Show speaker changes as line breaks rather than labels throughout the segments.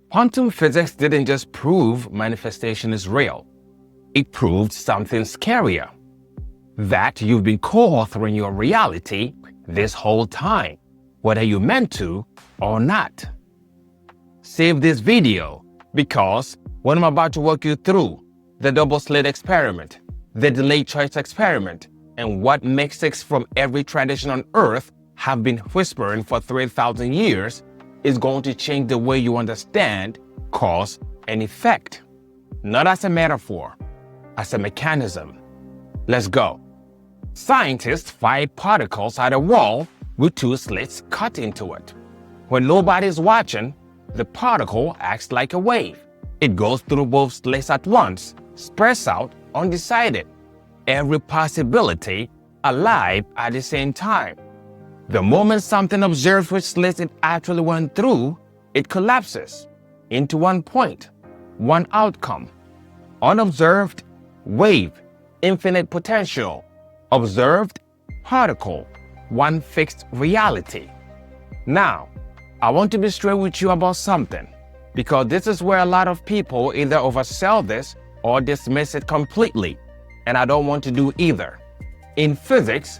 Quantum physics didn't just prove manifestation is real. It proved something scarier. That you've been co-authoring your reality this whole time, whether you meant to or not. Save this video because what I'm about to walk you through, the double-slit experiment, the delayed choice experiment, and what mystics from every tradition on earth have been whispering for 3,000 years is going to change the way you understand cause and effect. Not as a metaphor, as a mechanism. Let's go. Scientists fired particles at a wall with two slits cut into it. When nobody's watching, the particle acts like a wave. It goes through both slits at once, spreads out undecided. Every possibility alive at the same time. The moment something observes which slits it actually went through, it collapses into one point, one outcome. Unobserved, wave, infinite potential. Observed, particle, one fixed reality. Now, I want to be straight with you about something, because this is where a lot of people either oversell this or dismiss it completely, and I don't want to do either. In physics,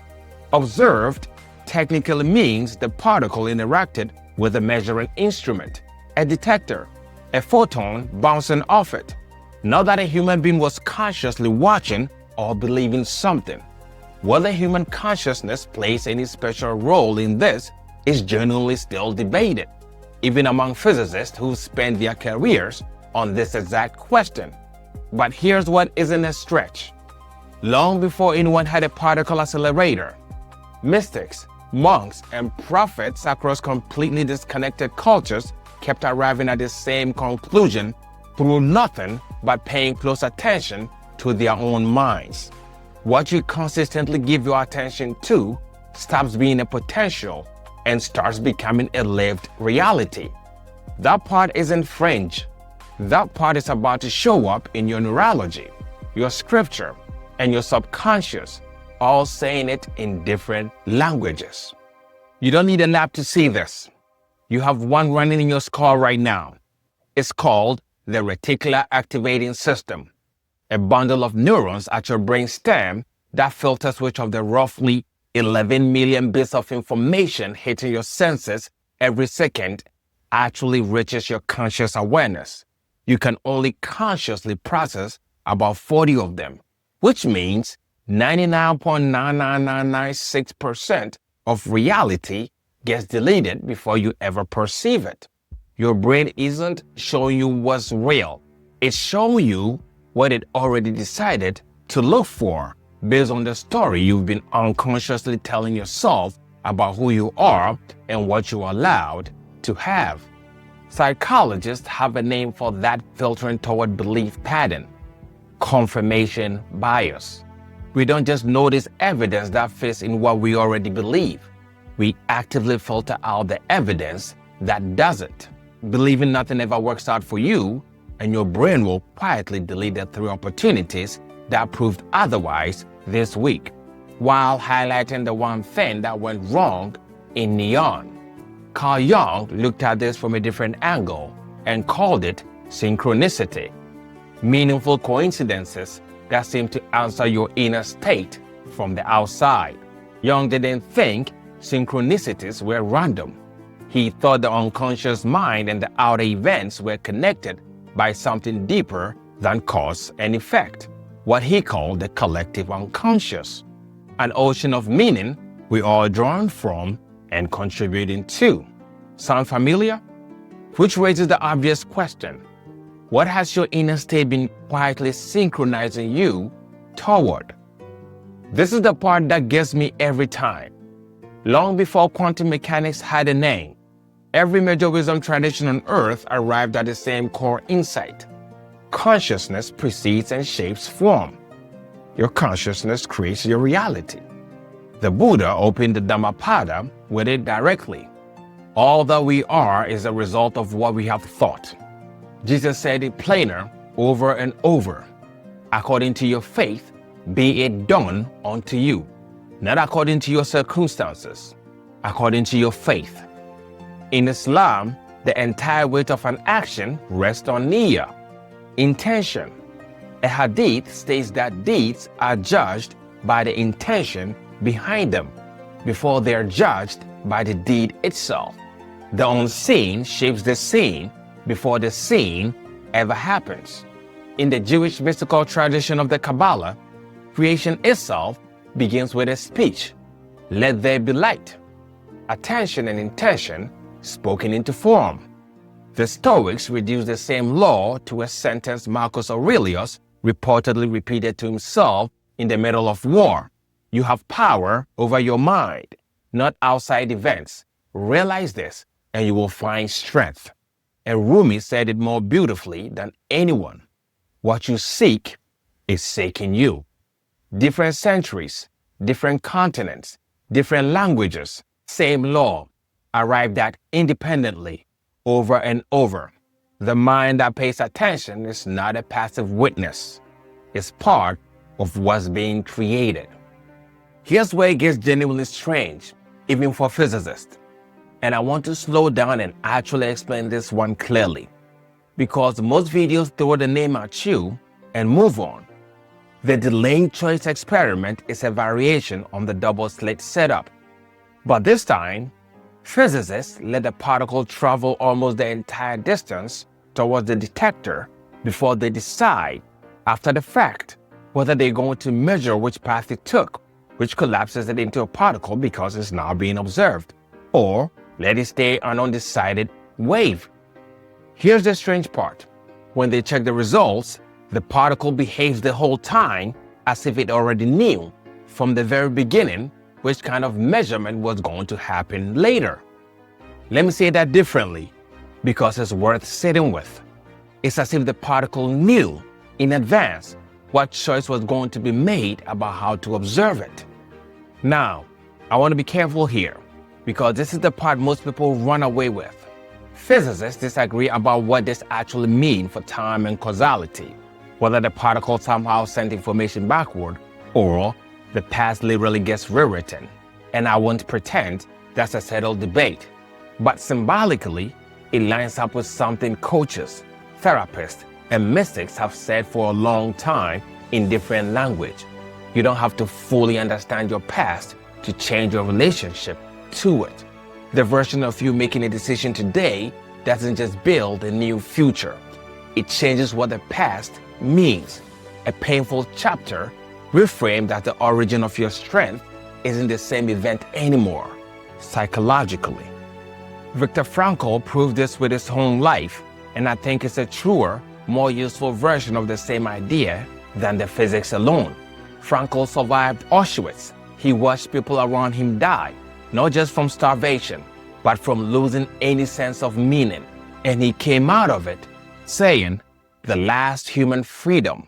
observed technically means the particle interacted with a measuring instrument, a detector, a photon bouncing off it. Not that a human being was consciously watching or believing something. Whether human consciousness plays any special role in this is generally still debated, even among physicists who spend their careers on this exact question. But here's what isn't a stretch. Long before anyone had a particle accelerator, mystics, monks, and prophets across completely disconnected cultures kept arriving at the same conclusion through nothing but paying close attention to their own minds. What you consistently give your attention to stops being a potential and starts becoming a lived reality. That part isn't fringe. That part is about to show up in your neurology, your scripture, and your subconscious, all saying it in different languages. You don't need an app to see this. You have one running in your skull right now. It's called the Reticular Activating System, a bundle of neurons at your brain stem that filters which of the roughly 11 million bits of information hitting your senses every second actually reaches your conscious awareness. You can only consciously process about 40 of them, which means 99.99996% of reality gets deleted before you ever perceive it. Your brain isn't showing you what's real. It's showing you what it already decided to look for based on the story you've been unconsciously telling yourself about who you are and what you're allowed to have. Psychologists have a name for that filtering toward belief pattern: confirmation bias. We don't just notice evidence that fits in what we already believe. We actively filter out the evidence that doesn't. Believing nothing ever works out for you, and your brain will quietly delete the 3 opportunities that proved otherwise this week, while highlighting the one thing that went wrong in neon. Carl Jung looked at this from a different angle and called it synchronicity, meaningful coincidences that seem to answer your inner state from the outside. Jung didn't think synchronicities were random. He thought the unconscious mind and the outer events were connected by something deeper than cause and effect, what he called the collective unconscious, an ocean of meaning we all drawn from and contributing to. Sound familiar? Which raises the obvious question: what has your inner state been quietly synchronizing you toward? This is the part that gets me every time. Long before quantum mechanics had a name, every major wisdom tradition on earth arrived at the same core insight. Consciousness precedes and shapes form. Your consciousness creates your reality. The Buddha opened the Dhammapada with it directly. All that we are is a result of what we have thought. Jesus said it plainer over and over. According to your faith, be it done unto you. Not according to your circumstances, according to your faith. In Islam, The entire weight of an action rests on niyyah, intention. A hadith states that deeds are judged by the intention behind them before they are judged by the deed itself. The unseen shapes the seen before the seen ever happens. In the Jewish mystical tradition of the Kabbalah, creation itself begins with a speech, "Let there be light." Attention and intention spoken into form. The Stoics reduced the same law to a sentence Marcus Aurelius reportedly repeated to himself in the middle of war. "You have power over your mind, not outside events. Realize this, and you will find strength." And Rumi said it more beautifully than anyone. What you seek is seeking you. Different centuries, different continents, different languages, same law, arrived at independently, over and over. The mind that pays attention is not a passive witness. It's part of what's being created. Here's where it gets genuinely strange, even for physicists. And I want to slow down and actually explain this one clearly, because most videos throw the name at you and move on. The delayed choice experiment is a variation on the double-slit setup. But this time, physicists let the particle travel almost the entire distance towards the detector before they decide, after the fact, whether they're going to measure which path it took, which collapses it into a particle because it's now being observed, or let it stay an undecided wave. Here's the strange part. When they check the results, the particle behaves the whole time as if it already knew from the very beginning which kind of measurement was going to happen later. Let me say that differently, because it's worth sitting with. It's as if the particle knew in advance what choice was going to be made about how to observe it. Now, I want to be careful here, because this is the part most people run away with. Physicists disagree about what this actually means for time and causality, whether the particle somehow sent information backward or the past literally gets rewritten. And I won't pretend that's a settled debate. But symbolically, it lines up with something coaches, therapists, and mystics have said for a long time in different language. You don't have to fully understand your past to change your relationship to it. The version of you making a decision today doesn't just build a new future. It changes what the past means. A painful chapter reframed as the origin of your strength isn't the same event anymore, psychologically. Viktor Frankl proved this with his own life, and I think it's a truer, more useful version of the same idea than the physics alone. Frankl survived Auschwitz. He watched people around him die, not just from starvation, but from losing any sense of meaning. And he came out of it saying, the last human freedom,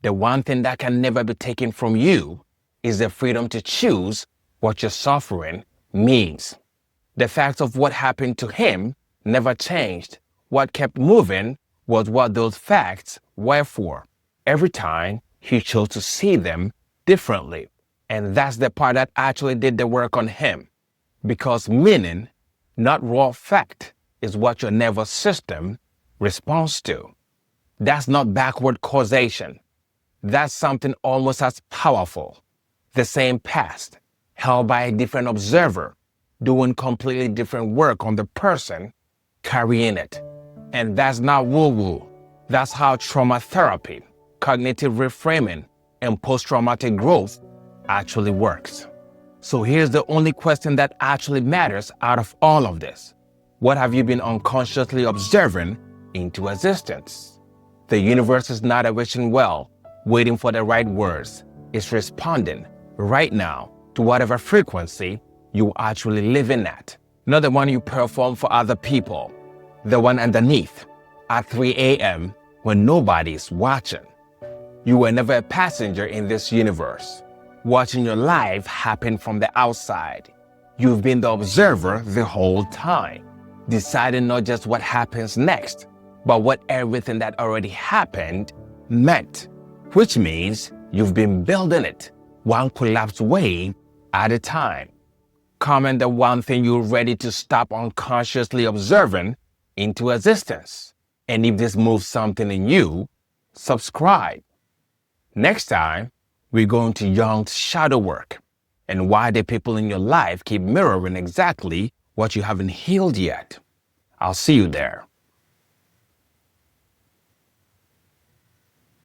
the one thing that can never be taken from you, is the freedom to choose what your suffering means. The fact of what happened to him never changed. What kept moving was what those facts were for. Every time he chose to see them differently. And that's the part that actually did the work on him. Because meaning, not raw fact, is what your nervous system responds to. That's not backward causation. That's something almost as powerful. The same past, held by a different observer, doing completely different work on the person carrying it. And that's not woo-woo. That's how trauma therapy, cognitive reframing, and post-traumatic growth actually works. So here's the only question that actually matters out of all of this. What have you been unconsciously observing into existence? The universe is not a wishing well, waiting for the right words. It's responding right now to whatever frequency you actually live in at. Not the one you perform for other people. The one underneath at 3 a.m. when nobody's watching. You were never a passenger in this universe, watching your life happen from the outside. You've been the observer the whole time, deciding not just what happens next, but what everything that already happened meant, which means you've been building it, one collapsed wave at a time. Comment the one thing you're ready to stop unconsciously observing into existence. And if this moves something in you, subscribe. Next time, we're going to Jung's shadow work and why the people in your life keep mirroring exactly what you haven't healed yet. I'll see you there.